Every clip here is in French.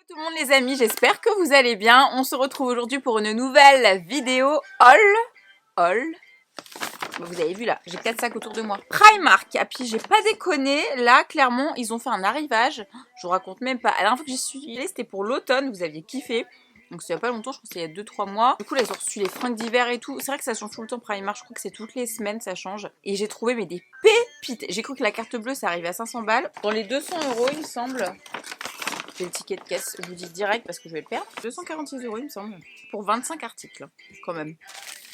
Tout le monde les amis, j'espère que vous allez bien. On se retrouve aujourd'hui pour une nouvelle vidéo haul. Vous avez vu là, j'ai 4 sacs autour de moi. Primark, et puis j'ai pas déconné, là clairement ils ont fait un arrivage. Je vous raconte même pas. La dernière fois que j'y suis allée c'était pour l'automne, vous aviez kiffé. Donc c'est il y a pas longtemps, je pense qu'il y a 2-3 mois. Du coup là ils ont reçu les fringues d'hiver et tout. C'est vrai que ça change tout le temps Primark, je crois que c'est toutes les semaines ça change. Et j'ai trouvé mais des pépites. J'ai cru que la carte bleue ça arrivait à 500 balles. Dans les 200 € il me semble. J'ai le ticket de caisse, je vous dis direct parce que je vais le perdre. 246 € il me semble. Pour 25 articles, quand même.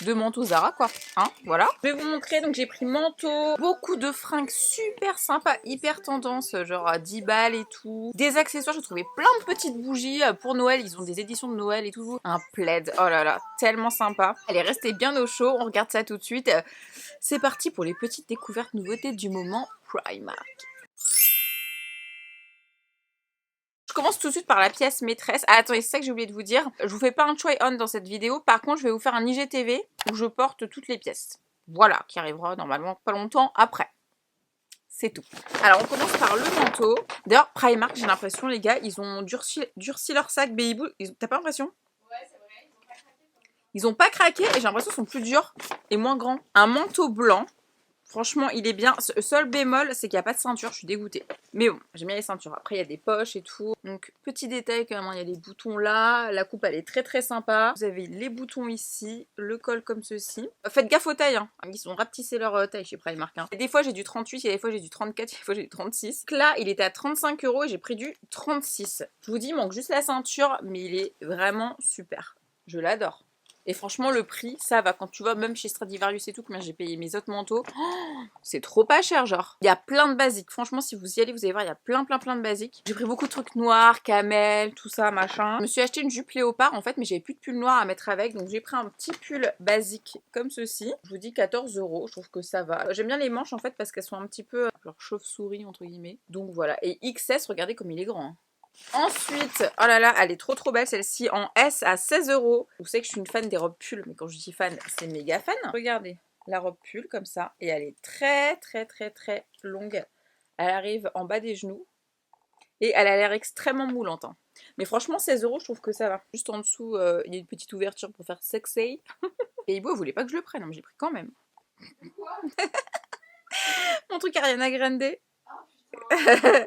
2 manteaux Zara quoi, hein, voilà. Je vais vous montrer, donc j'ai pris manteau, beaucoup de fringues super sympas, hyper tendance, genre à 10 balles et tout. Des accessoires, j'ai trouvé plein de petites bougies pour Noël, ils ont des éditions de Noël et tout. Un plaid, oh là là, tellement sympa. Allez, restez bien au chaud, on regarde ça tout de suite. C'est parti pour les petites découvertes nouveautés du moment Primark. Je commence tout de suite par la pièce maîtresse. Ah, attendez, c'est ça que j'ai oublié de vous dire. Je vous fais pas un try on dans cette vidéo. Par contre, je vais vous faire un IGTV où je porte toutes les pièces. Voilà, qui arrivera normalement pas longtemps après. C'est tout. Alors, on commence par le manteau. D'ailleurs, Primark, j'ai l'impression, les gars, ils ont durci leur sac Baby Boo. T'as pas l'impression? Ouais, c'est vrai, Ils ont pas craqué et j'ai l'impression qu'ils sont plus durs et moins grands. Un manteau blanc. Franchement, il est bien. Seul bémol, c'est qu'il n'y a pas de ceinture. Je suis dégoûtée. Mais bon, j'aime bien les ceintures. Après, il y a des poches et tout. Donc, petit détail quand même. Il y a les boutons là. La coupe, elle est très très sympa. Vous avez les boutons ici. Le col comme ceci. Faites gaffe aux tailles. Hein. Ils ont rapetissé leur taille chez Primark. Hein. Et des fois, j'ai du 38. Et des fois, j'ai du 34. Et des fois, j'ai du 36. Donc là, il était à 35 € et j'ai pris du 36. Je vous dis, il manque juste la ceinture. Mais il est vraiment super. Je l'adore. Et franchement, le prix, ça va. Quand tu vois, même chez Stradivarius et tout, combien j'ai payé mes autres manteaux, oh, c'est trop pas cher, genre. Il y a plein de basiques. Franchement, si vous y allez, vous allez voir, il y a plein de basiques. J'ai pris beaucoup de trucs noirs, camel, tout ça, machin. Je me suis acheté une jupe léopard, en fait, mais j'avais plus de pull noir à mettre avec. Donc, j'ai pris un petit pull basique comme ceci. Je vous dis 14 €. Je trouve que ça va. J'aime bien les manches, en fait, parce qu'elles sont un petit peu genre chauve-souris, entre guillemets. Donc, voilà. Et XS, regardez comme il est grand. Hein. Ensuite, oh là là, elle est trop belle celle-ci en S à 16 €. Vous savez que je suis une fan des robes pull, mais quand je dis fan, c'est méga fan. Regardez, la robe pull comme ça, et elle est très longue. Elle arrive en bas des genoux, et elle a l'air extrêmement moulante. Hein. Mais franchement, 16 €, je trouve que ça va. Juste en dessous, il y a une petite ouverture pour faire sexy. Et Ibo, elle voulait pas que je le prenne, mais j'ai pris quand même. quoi? Mon truc Ariana Grande. Oh, putain.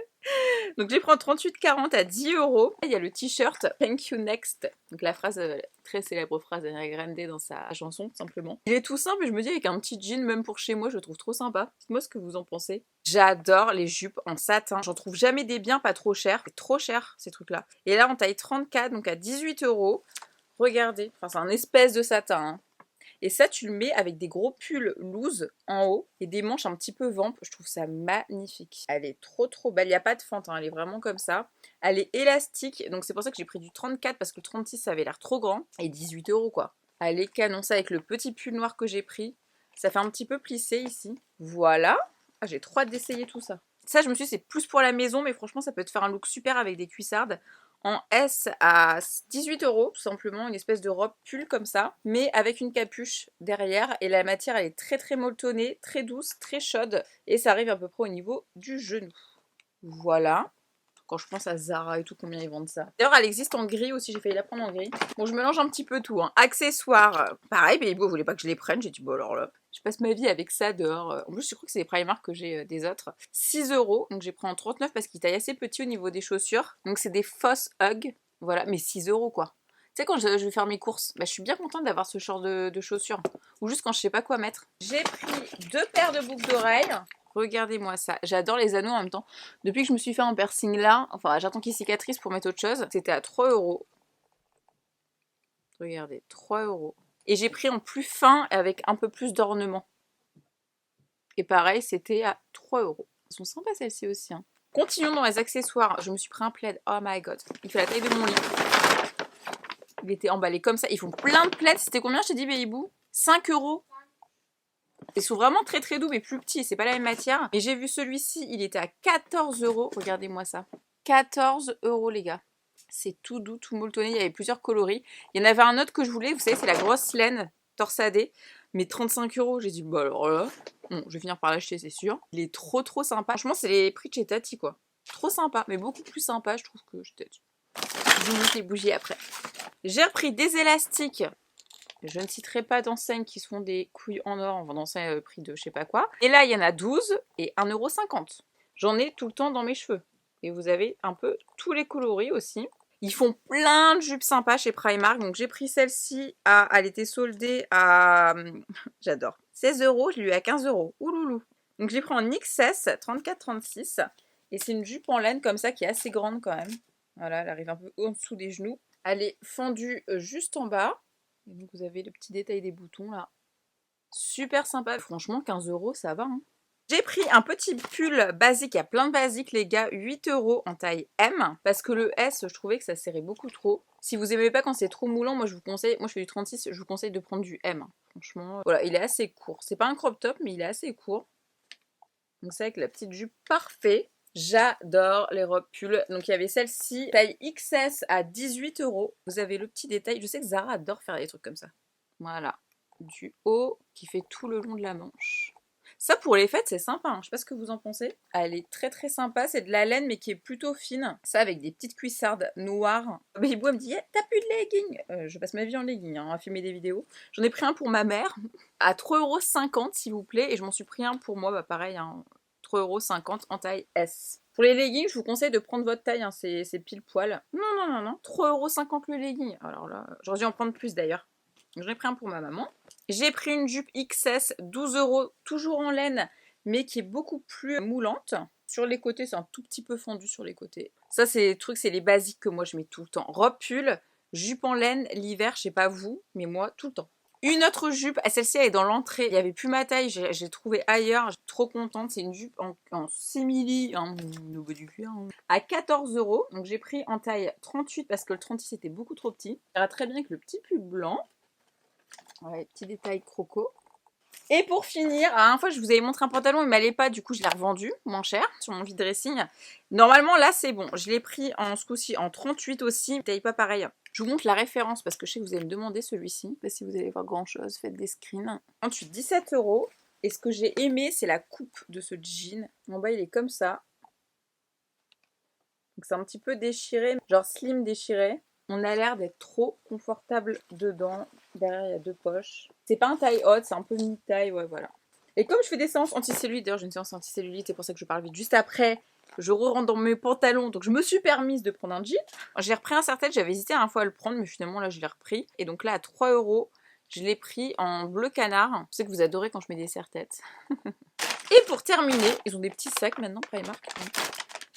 Donc j'ai pris en 38,40 à 10 €. Il y a le t-shirt Thank You Next. Donc la phrase, très célèbre phrase d'Ariana Grande dans sa chanson, tout simplement. Il est tout simple et je me dis avec un petit jean, même pour chez moi, je le trouve trop sympa. Dites-moi ce que vous en pensez. J'adore les jupes en satin. J'en trouve jamais des biens pas trop chers. C'est trop cher ces trucs-là. Et là en taille 34, donc à 18 €. Regardez, enfin c'est un espèce de satin. Hein. Et ça, tu le mets avec des gros pulls loose en haut et des manches un petit peu vamp. Je trouve ça magnifique. Elle est trop belle. Il n'y a pas de fente, hein. Elle est vraiment comme ça. Elle est élastique. Donc c'est pour ça que j'ai pris du 34 parce que le 36, ça avait l'air trop grand. Et 18 € quoi. Elle est canon. Ça avec le petit pull noir que j'ai pris. Ça fait un petit peu plissé ici. Voilà. Ah, j'ai trop hâte d'essayer tout ça. Ça, je me suis dit, c'est plus pour la maison, mais franchement, ça peut te faire un look super avec des cuissardes. En S à 18 €, tout simplement, une espèce de robe pull comme ça, mais avec une capuche derrière. Et la matière, elle est très molletonnée, très douce, très chaude. Et ça arrive à peu près au niveau du genou. Voilà. Quand je pense à Zara et tout, combien ils vendent ça. D'ailleurs, elle existe en gris aussi, j'ai failli la prendre en gris. Bon, je mélange un petit peu tout. Hein. Accessoires, pareil, mais Ibo voulait pas que je les prenne. J'ai dit, bon alors là, je passe ma vie avec ça dehors. En plus, je crois que c'est les Primark que j'ai des autres. 6 €, donc j'ai pris en 39 parce qu'il taille assez petit au niveau des chaussures. Donc c'est des fausses Hug, voilà, mais 6 € quoi. Tu sais, quand je vais faire mes courses, bah, je suis bien contente d'avoir ce genre de chaussures. Ou juste quand je sais pas quoi mettre. J'ai pris 2 paires de boucles d'oreilles. Regardez-moi ça. J'adore les anneaux en même temps. Depuis que je me suis fait un piercing là, enfin j'attends qu'il cicatrise pour mettre autre chose. C'était à 3 €. Regardez, 3 €. Et j'ai pris en plus fin avec un peu plus d'ornement. Et pareil, c'était à 3 €. Elles sont sympas celles-ci aussi. Hein. Continuons dans les accessoires. Je me suis pris un plaid. Oh my god. Il fait la taille de mon lit. Il était emballé comme ça. Ils font plein de plaids. C'était combien, je t'ai dit, Baby Boo? 5 €. Ils sont vraiment très doux mais plus petits, c'est pas la même matière. Et j'ai vu celui-ci, il était à 14 €. Regardez-moi ça. 14 € les gars. C'est tout doux, tout molletonné, il y avait plusieurs coloris. Il y en avait un autre que je voulais, vous savez, c'est la grosse laine torsadée. Mais 35 €, j'ai dit, bah alors là, bon, je vais finir par l'acheter, c'est sûr. Il est trop sympa. Franchement, c'est les prix de chez Tati, quoi. Trop sympa, mais beaucoup plus sympa, je trouve, que chez Tati. Je vous montre les bougies après. J'ai repris des élastiques. Je ne citerai pas d'enseignes qui sont des couilles en or, d'enseignes prix de je sais pas quoi. Et là, il y en a 12 et 1,50 €. J'en ai tout le temps dans mes cheveux. Et vous avez un peu tous les coloris aussi. Ils font plein de jupes sympas chez Primark. Donc j'ai pris celle-ci elle était soldée à... J'adore. 16 €, je l'ai eu à 15 €. Ouloulou. Donc j'ai pris en XS 34-36. Et c'est une jupe en laine comme ça qui est assez grande quand même. Voilà, elle arrive un peu en dessous des genoux. Elle est fendue juste en bas. Et donc vous avez le petit détail des boutons là. Super sympa. Franchement, 15 €, ça va. Hein. J'ai pris un petit pull basique. Il y a plein de basiques, les gars. 8 € en taille M. Parce que le S, je trouvais que ça serrait beaucoup trop. Si vous aimez pas quand c'est trop moulant, moi je vous conseille. Moi je fais du 36, je vous conseille de prendre du M. Franchement, voilà, il est assez court. C'est pas un crop top, mais il est assez court. Donc c'est avec la petite jupe parfait. J'adore les robes pulls. Donc il y avait celle-ci, taille XS à 18 €. Vous avez le petit détail. Je sais que Zara adore faire des trucs comme ça. Voilà. Du haut qui fait tout le long de la manche. Ça pour les fêtes c'est sympa, hein. Je sais pas ce que vous en pensez. Elle est très très sympa, c'est de la laine mais qui est plutôt fine. Ça avec des petites cuissardes noires. Babybo me dit hey, t'as plus de leggings. Je passe ma vie en leggings hein, à filmer des vidéos. J'en ai pris un pour ma mère à 3,50 € s'il vous plaît. Et je m'en suis pris un pour moi, bah pareil, hein, 3,50 € en taille S. Pour les leggings, je vous conseille de prendre votre taille, hein, c'est pile poil. Non. 3,50 € le legging. Alors là, j'aurais dû en prendre plus d'ailleurs. J'en ai pris un pour ma maman. J'ai pris une jupe XS, 12 €, toujours en laine, mais qui est beaucoup plus moulante. Sur les côtés, c'est un tout petit peu fendu sur les côtés. Ça, c'est les trucs, c'est les basiques que moi je mets tout le temps. Robe pull, jupe en laine, l'hiver, je sais pas vous, mais moi, tout le temps. Une autre jupe, celle-ci elle est dans l'entrée, il n'y avait plus ma taille, j'ai trouvé ailleurs, je suis trop contente. C'est une jupe en simili, au bout du cuir, à 14 €. Donc j'ai pris en taille 38 parce que le 36 était beaucoup trop petit. Ça va très bien avec le petit pull blanc. Ouais, petit détail croco. Et pour finir, à une fois je vous avais montré un pantalon, il m'allait pas, du coup je l'ai revendu moins cher sur mon vide dressing. Normalement là c'est bon, je l'ai pris en ce coup-ci en 38 aussi, taille pas pareil. Je vous montre la référence parce que je sais que vous allez me demander celui-ci. Pas si vous allez voir grand chose, faites des screens. 38, 17 €. Et ce que j'ai aimé c'est la coupe de ce jean. En bas il est comme ça. Donc c'est un petit peu déchiré, genre slim déchiré. On a l'air d'être trop confortable dedans. Derrière, il y a 2 poches. C'est pas un taille haute, c'est un peu mi-taille, ouais, voilà. Et comme je fais des séances anti-cellulite, d'ailleurs j'ai une séance anti-cellulite, c'est pour ça que je parle vite juste après, je re-rentre dans mes pantalons, donc je me suis permise de prendre un jean. J'ai repris un serre-tête, j'avais hésité à fois à le prendre, mais finalement là je l'ai repris. Et donc là à 3 €, je l'ai pris en bleu canard. Je sais que vous adorez quand je mets des serre-têtes. Et pour terminer, ils ont des petits sacs maintenant, Primark.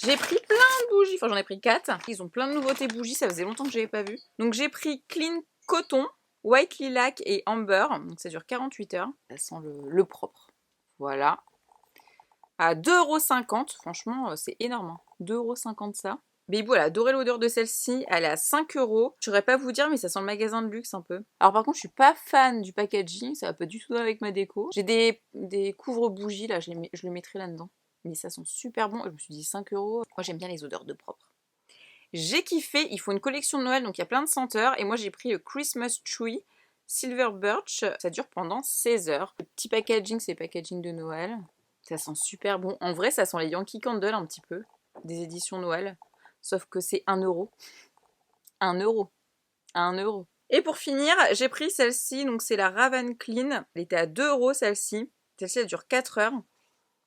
J'ai pris plein de bougies, enfin j'en ai pris 4. Ils ont plein de nouveautés bougies, ça faisait longtemps que je n'avais pas vu. Donc j'ai pris Clean Coton, White Lilac et Amber. Donc ça dure 48 heures. Ça sent le propre. Voilà. À 2,50 €. Franchement, c'est énorme. 2,50 € ça. Babybo, elle a adoré l'odeur de celle-ci. Elle est à 5 €. Je saurais pas vous dire, mais ça sent le magasin de luxe un peu. Alors par contre, je suis pas fan du packaging. Ça va pas du tout avec ma déco. J'ai des couvre-bougies là, je le mettrai là-dedans. Mais ça sent super bon. Je me suis dit 5 €. Moi, j'aime bien les odeurs de propre. J'ai kiffé. Ils font une collection de Noël, donc il y a plein de senteurs. Et moi, j'ai pris le Christmas Tree Silver Birch. Ça dure pendant 16 heures. Le petit packaging, c'est le packaging de Noël. Ça sent super bon. En vrai, ça sent les Yankee Candle un petit peu. Des éditions Noël. Sauf que c'est 1 €. 1 €. 1 €. Et pour finir, j'ai pris celle-ci. Donc, c'est la Raven Clean. Elle était à 2 € celle-ci. Celle-ci, elle dure 4 heures.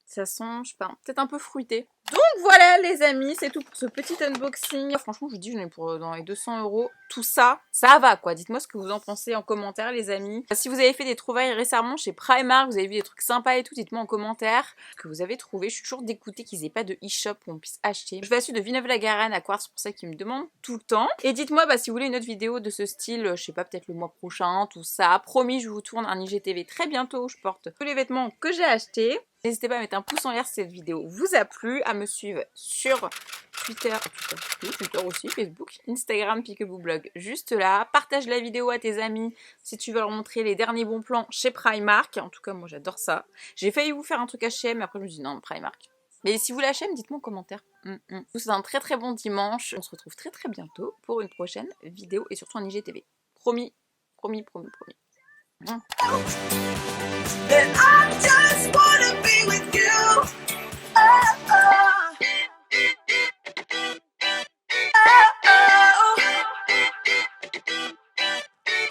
Ça sent, je sais pas, peut-être un peu fruité. Donc voilà les amis, c'est tout pour ce petit unboxing. Franchement, je vous dis, j'en ai pour dans les 200 €. Tout ça, ça va quoi. Dites-moi ce que vous en pensez en commentaire les amis. Si vous avez fait des trouvailles récemment chez Primark, vous avez vu des trucs sympas et tout, dites-moi en commentaire ce que vous avez trouvé. Je suis toujours dégoûtée qu'ils aient pas de e-shop où on puisse acheter. Je vais à la suite de Villeneuve-la-Garenne à Quartz, c'est pour ça qu'ils me demandent tout le temps. Et dites-moi si vous voulez une autre vidéo de ce style, je sais pas, peut-être le mois prochain, tout ça. Promis, je vous tourne un IGTV très bientôt où je porte tous les vêtements que j'ai achetés. N'hésitez pas à mettre un pouce en l'air si cette vidéo vous a plu, à me suivre sur Twitter aussi, Facebook, Instagram, Peekaboo Blog, juste là. Partage la vidéo à tes amis si tu veux leur montrer les derniers bons plans chez Primark. En tout cas, moi j'adore ça. J'ai failli vous faire un truc H&M, mais après je me suis dit non, Primark. Mais si vous voulez H&M, dites-moi en commentaire. C'est un très très bon dimanche. On se retrouve très très bientôt pour une prochaine vidéo et surtout un IGTV. Promis, promis, promis, promis. And I just wanna be with you. Oh, oh. Oh, oh.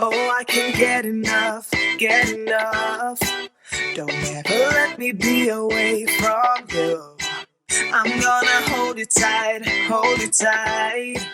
Oh, I can't get enough, get enough. Don't ever let me be away from you. I'm gonna hold you tight, hold you tight.